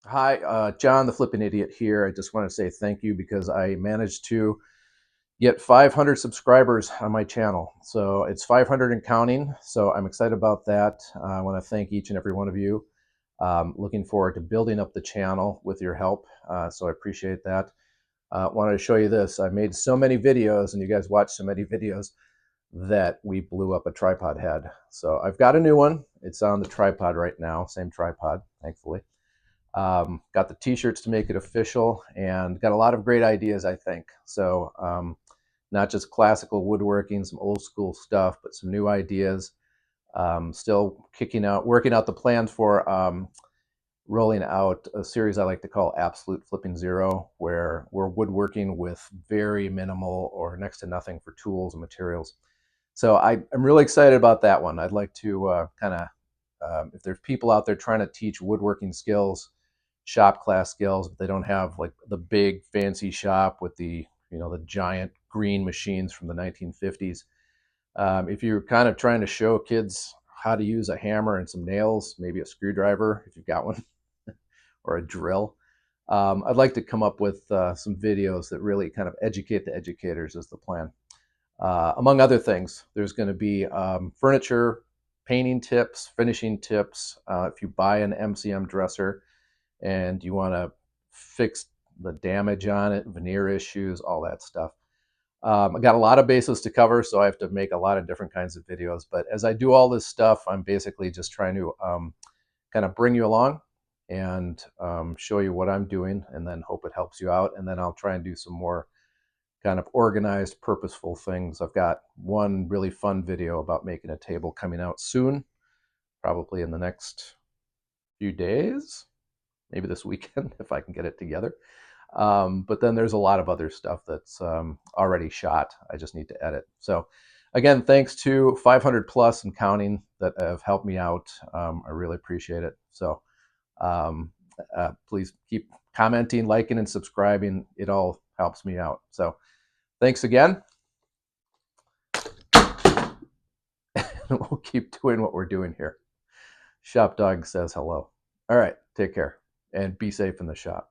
Hi, John the Flipping Idiot here. I just want to say thank you because I managed to get 500 subscribers on my channel. So it's 500 and counting. So I'm excited about that. I want to thank each and every one of you. Looking forward to building up the channel with your help. So I appreciate that. Wanted to show you this. I made so many videos and you guys watched so many videos that we blew up a tripod head. So I've got a new one. It's on the tripod right now, same tripod, thankfully. Got the t-shirts to make it official and got a lot of great ideas, I think. So not just classical woodworking, some old school stuff, but some new ideas. Still working out the plans for rolling out a series I like to call Absolute Flipping Zero, where we're woodworking with very minimal or next to nothing for tools and materials. So I'm really excited about that one. I'd like to if there's people out there trying to teach woodworking skills, shop class skills, but they don't have like the big fancy shop with the giant green machines from the 1950s. If you're kind of trying to show kids how to use a hammer and some nails, maybe a screwdriver if you've got one, or a drill, I'd like to come up with some videos that really kind of educate the educators is the plan. Among other things, there's going to be furniture, painting tips, finishing tips. If you buy an MCM dresser and you want to fix the damage on it, veneer issues, all that stuff. I got a lot of bases to cover, so I have to make a lot of different kinds of videos. But as I do all this stuff, I'm basically just trying to kind of bring you along and show you what I'm doing, and then hope it helps you out. And then I'll try and do some more kind of organized, purposeful things. I've got one really fun video about making a table coming out soon, probably in the next few days, maybe this weekend if I can get it together. But then there's a lot of other stuff that's already shot. I just need to edit. So again, thanks to 500 plus and counting that have helped me out. I really appreciate it. So um, please keep commenting, liking, and subscribing. It all helps me out. So thanks again. We'll keep doing what we're doing here. Shop Dog says hello. All right, take care and be safe in the shop.